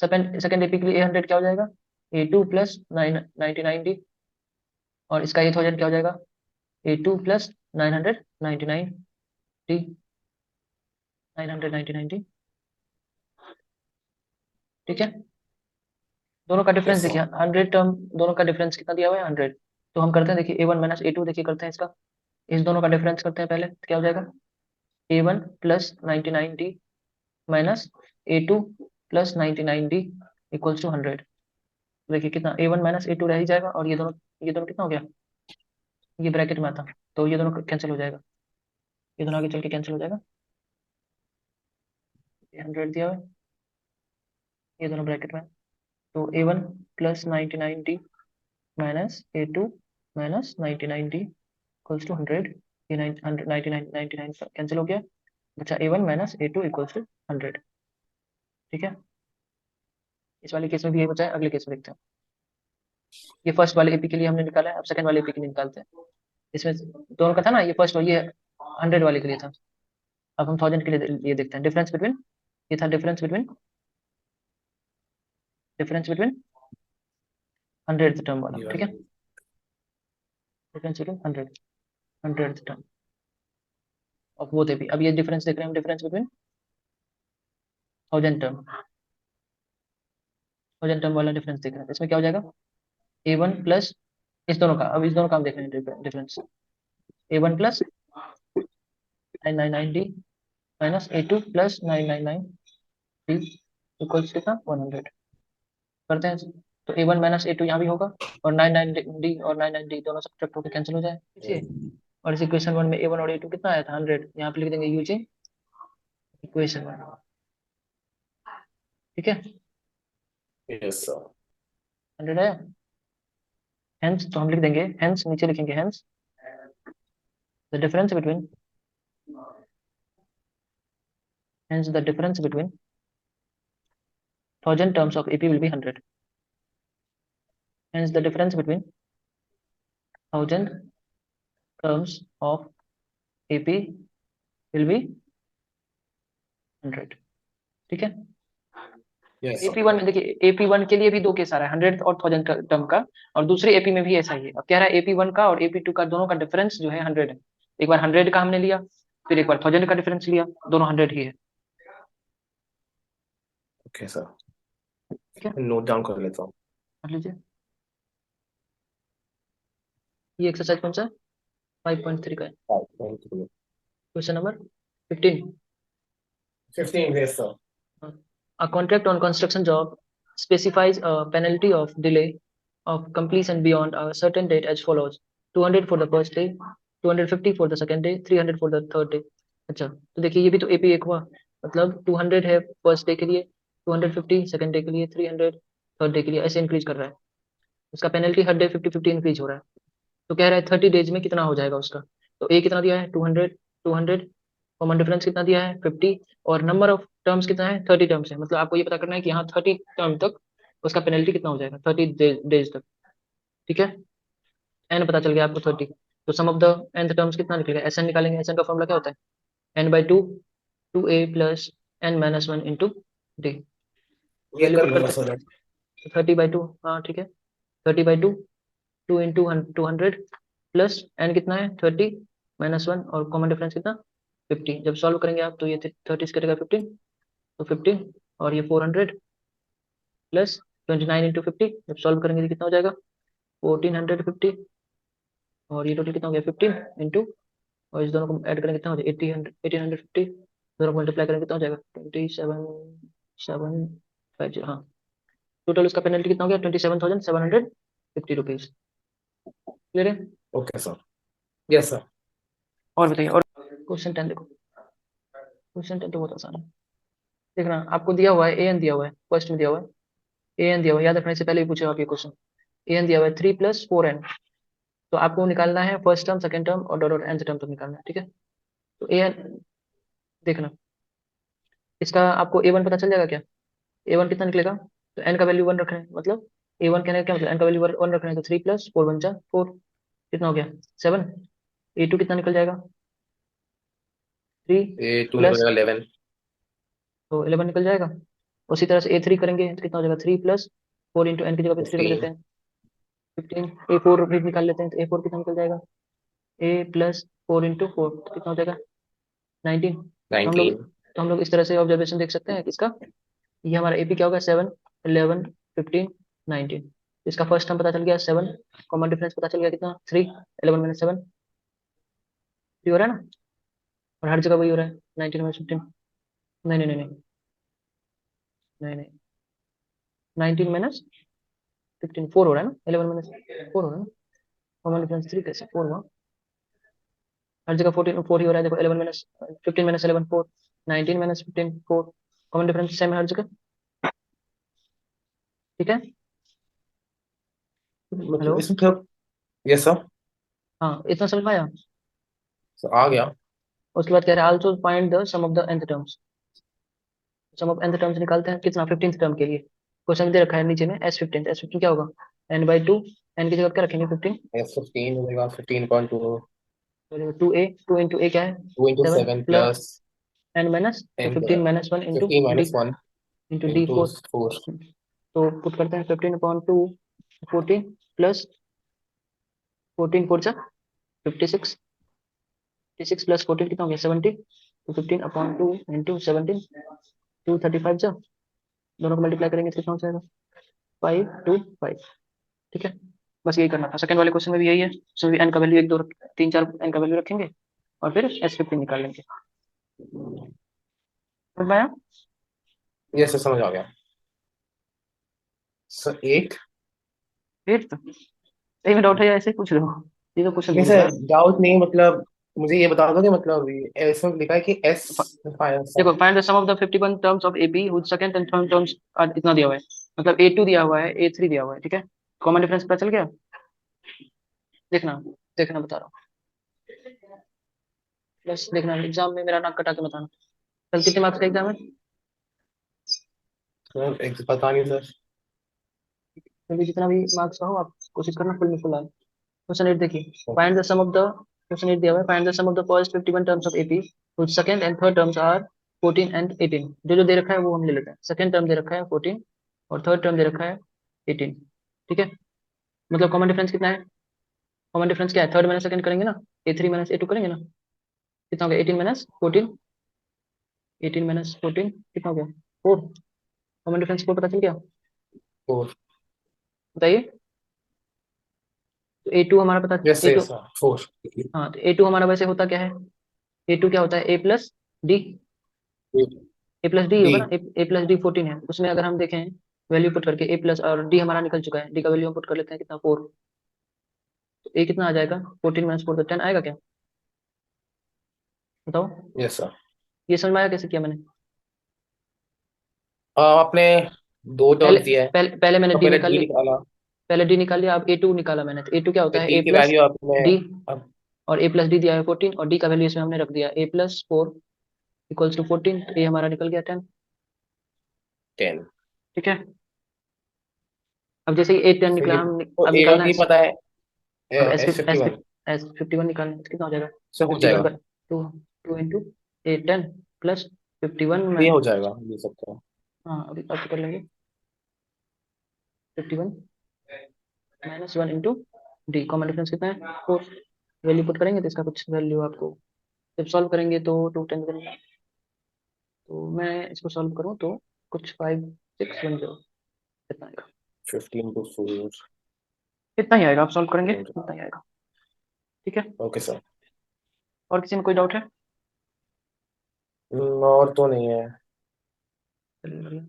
Second AP के लिए 100 क्या हो जाएगा, A2 प्लस 999D, और इसका 1000 क्या हो जाएगा, A2 प्लस 999D, 999D। ठीक है, दोनों का डिफरेंस यस देखिए सर। 100 टर्म, दोनों का डिफरेंस कितना दिया हुआ है 100। तो हम करते हैं, देखिए A1 माइनस A2 देखिए करते हैं इसका, इस दोनों का डिफरेंस करते हैं पहले, तो क्या हो जाएगा, A1 plus 99D minus A2 plus 99D equals to 100। देखिए कितना A1 माइनस A2 रह ही जाएगा, और ये दोनों कितना हो गया, ये ब्रैकेट में आता, तो ये दोनों कैंसिल हो जाएगा, ये दोनों आगे चल के कैंसिल हो जाएगा, ये 100 दिया हुआ है, ये दोनों ब्रैकेट में, तो A1 plus 99D minus A2 minus 99D equals to 100। ये 99 कैंसिल हो गया, बचा A1 minus A2 equals to 100। ठीक है, इस वाले केस में भी ये बचा है, अगले केस में देखते हैं। ये फर्स्ट वाले एपी के लिए हमने निकाला है, अब सेकंड वाले एपी के लिए निकालते हैं। इसमें दोनों का था ना, ये फर्स्ट और ये 100 वाले के लिए था, अब हम 1000 के लिए ये देखते हैं डिफरेंस बिटवीन, ये था डिफरेंस बिटवीन 100th टर्म वाला। ठीक है, difference between 100th term of वो एपी। अब ये डिफरेंस देख रहे हैं हम, डिफरेंस बिटवीन 1000 टर्म वाला डिफरेंस देख रहे हैं, इसमें क्या हो जाएगा, A1 प्लस, इस दोनों का, अब इस दोनों का हम देख रहे हैं difference, A1 plus 999D minus A2 plus 999D equals कितना 100 करते हैं। तो A1 माइनस A2 यहाँ भी होगा, और 99D और 99D दोनों सब्ट्रैक्ट होकर कैंसिल हो जाए, ठीक है। और इस इक्वेशन वन में A1 और A2 कितना आया था 100, यहाँ पे लिख देंगे यूजिंग इक्वेशन वन। ठीक है, यस सर। 100 आया, हेंस तो हम लिख देंगे, हेंस नीचे लिखेंगे, hence the difference between, hence the difference between 1000 terms of AP will be 100, hence the difference between 1000 terms of AP will be 100। ठीक है, यस सर। AP1 में देखिए, AP1 के लिए भी दो केस आ रहा है, 100 और 1000 का टर्म का, और दूसरे एपी में भी ऐसा ही है। अब कह रहा है AP1 का और AP2 का दोनों का डिफरेंस जो है 100 है। एक बार 100 का हमने लिया, फिर एक बार 1000 का डिफरेंस लिया, दोनों 100 ही है। ओके सर, ठीक है, नोट डाउन कर लेता हूँ। कर लीजिए। ये एक्सरसाइज कौन सा है, 5.3 का है, 5.3। Question number 15। 15, yes sir. A contract on construction job specifies a penalty of delay of completion beyond a certain date as follows: 200 for the first day, 250 for the second day, 300 for the third day। अच्छा, तो देखिए ये भी तो AP एक हुआ, मतलब 200 है फर्स्ट डे के लिए, 250 सेकंड डे के लिए, 300 थर्ड डे के लिए, ऐसे इंक्रीज कर रहा है। उसका पेनल्टी हर डे 50-50 इंक्रीज हो रहा है। तो कह रहा है 30 डेज में कितना हो जाएगा उसका। तो ए कितना दिया है 200, 200, कॉमन डिफरेंस कितना दिया है 50, और नंबर ऑफ टर्म्स कितना है 30 टर्म्स है, मतलब आपको ये पता करना है कि यहाँ 30 टर्म तक उसका पेनल्टी कितना हो जाएगा 30 डेज तक। ठीक है, एन पता चल गया आपको 30, तो सम ऑफ द nth टर्म्स कितना निकलेगा, एस एन निकालेंगे। एस एन का फॉर्मूला क्या होता है, n/2 2a plus n-1 into D. ये वैल्यू कर पुट लूंगा करते सर। हैं, 30/2, हाँ ठीक है, 30/2, 2 इंटू 200 प्लस एन कितना है 30-1, और कॉमन डिफरेंस कितना 50। जब सॉल्व करेंगे आप तो ये 30 करेगा 15, तो 15, और ये 400 प्लस 29 इंटू 50, जब सॉल्व करेंगे तो कितना हो जाएगा 1450, और ये टोटल कितना हो गया 15 इंटू, और इस दोनों को ऐड करेंगे कितना हो जाएगा 1850, दोनों को मल्टीप्लाई करेंगे कितना हो जाएगा 27,750, हाँ। टोटल उसका पेनल्टी कितना हो गया 27,750 रुपीज। क्लियर है, ओके सर। Yes sir. और बताइए। और क्वेश्चन 10 देखो, क्वेश्चन 10 तो बहुत आसान है। देखना, आपको दिया हुआ है ए एन, दिया हुआ है फर्स्ट में, दिया हुआ है ए एन, दिया हुआ है, याद रखने से पहले भी पूछे आप ये क्वेश्चन। ए एन दिया हुआ है 3+4n, तो आपको निकालना है फर्स्ट टर्म, सेकंड टर्म और डॉट एन टर्म तक निकालना है। ठीक है, तो ए एन देखना, इसका आपको ए वन पता चल जाएगा क्या, ए वन कितना निकलेगा, तो एन का वैल्यू 1 रख रहे हैं, मतलब ए वन कहने का क्या मतलब, एन का वैल्यू 1 रख रहे हैं, तो 3+4 × 4 कितना हो गया 7। ए टू कितना निकल जाएगा 3 ये 2 प्लस, निकलेगा 11। तो 11 निकल जाएगा, उसी तरह से A3 करेंगे तो कितना हो जाएगा, 3 + 4 × n की जगह पे 3 रख देते 15। हैं, 15। A4 भी निकाल लेते हैं, तो A4 कितना निकल जाएगा, A + 4 × 4 तो कितना हो जाएगा, 19। तो हम लोग 19। तो हम लोग इस तरह से ऑब्जर्वेशन देख सकते हैं किसका, ये हमारा AP क्या होगा, 7, 11, 15, 19। इसका फर्स्ट टर्म पता चल गया 7, कॉमन डिफरेंस पता चल गया कितना, 3, 11 - 7 हो रहा है ना, और हर जगह वही हो रहा है, 19 - 15। नहीं नहीं नहीं नहीं नहीं नहीं, 19 - 15 4 हो रहा है ना, 11 - 4 हो रहा है ना, कॉमन डिफरेंस 3 कैसे 4 हुआ, हर जगह 14 4 ही हो रहा है, देखो 15 - 11 4, 19 - 15 4, कॉमन डिफरेंस सेम है हर जगह। ठीक है। हेलो। मतलब इसमें थोड़ा। Yes sir. हाँ, इतना समझ में आया। आ गया। उसके बाद कह रहे हैं also find the sum of the nth terms, sum of nth terms निकालते हैं कितना, 15th टर्म के लिए। क्वेश्चन दे रखा है नीचे में S15 क्या होगा, n/2, n की जगह क्या रखेंगे 15, यस 15 हो जाएगा 15.2। 2a, 2 × a क्या है, 2 × 7 7 प्लस प्लस n माइनस, तो 10 15 - 1 into 15 D, - 1 into D into four 4। तो पुट करते हैं 15/2, 14 प्लस 14 × 4 = 56, 56 + 14 कितना हो गया, 70, तो 15/2 इंटू 17, 235 जा, दोनों को मल्टीप्लाई करेंगे तो कितना हो जाएगा, 525। ठीक है। बस यही करना था, सेकंड वाले क्वेश्चन में भी यही है, उसमें भी n का वैल्यू 1 2 3 4 n का वैल्यू रखेंगे और फिर S15 निकाल लेंगे। समझ में आया। यस सर समझ आ गया। सर 8। फिर तो सही में डाउट है या ऐसे ही पूछ रहे हो, ये तो क्वेश्चन नहीं लिखा सर है। डाउट नहीं मतलब मुझे ये बता दो कि मतलब इसमें लिखा है कि एस फ- फाइव देखो, find the sum of the 51 terms of AP which second and third terms are, इतना दिया हुआ है, मतलब A2 दिया हुआ है, A3 दिया हुआ है, ठीक है। कॉमन डिफरेंस पता चल गया, देखना, देखना बता रहा हूँ, बस देखना, एग्जाम में मेरा नाक कटा के बताना। कल कितने मार्क्स का एग्जाम है, सर एक पता नहीं सर। क्योंकि जितना भी मार्क्स का हो आप कोशिश करना फुल में फुल आए। क्वेश्चन 8 देखिए, find the sum of the, question 8 दिया हुआ है, find the sum of the first 51 terms of AP which second and third terms are 14 and 18। जो जो दे रखा है वो हम ले लेते हैं, सेकंड टर्म दे रखा है 14 और थर्ड टर्म दे रखा है 18। ठीक है, मतलब कॉमन डिफरेंस कितना है, कॉमन डिफरेंस क्या है, थर्ड माइनस सेकंड करेंगे ना, A3 - A2 करेंगे ना, कितना हो गया, 18 - 14, 18 - 14 कितना हो गया, 4। कॉमन डिफरेंस 4 पता चल गया, 4। बताइए। तो A2 हमारा पता, यस A2, यस सर 4। हाँ तो A2 हमारा वैसे होता क्या है, A2 क्या होता है, A + D, A + D D. होगा ना, A + D 14 है, उसमें अगर हम देखें वैल्यू पुट करके A प्लस, और D हमारा निकल चुका है, D का वैल्यू हम पुट कर लेते हैं कितना, 4, तो A कितना आ जाएगा, 14 - 4 तो 10 आएगा क्या, बताओ। Yes sir. ये समझ में आया कैसे किया मैंने, आपने दो पहले टर्म्स दिया है पहले मैंने तो D पहले निकाल डी लिया, निकाला। पहले D निकाल लिया, अब A2 निकाला मैंने, तो A2 क्या होता फिर है, डी A की प्लस वैल्यू आपने D, अब और A + D दिया है 14, और D का वैल्यू इसमें हमने रख दिया A + 4 = 14, तो ये हमारा निकल गया 10। 10। ठीक है, अब जैसे ही A10 तो निकला, ये हम तो अब ए और निकालना है, बी पता है। अब S S fifty S one S 51 निकालना है, तो कितना हो जाएगा, से हो 51 जाएगा। का 2, 2 × A10 प्लस 51 में, ये हो जाएगा ये सकता है। हाँ अभी आप कर लेंगे, 51 -1 इंटू D, कॉमन डिफरेंस कितना है, 4। वैल्यू पुट करेंगे तो इसका कुछ वैल्यू आपको, जब सॉल्व करेंगे तो 210 करेंगे, तो मैं इसको सॉल्व करूँ तो कुछ 5610 कितना आएगा, 15 × 4। इतना ही आएगा, आप सॉल्व करेंगे इतना ही आएगा। ठीक है। Okay sir. और किसी में कोई डाउट है, और तो नहीं है। चलिए बढ़िया।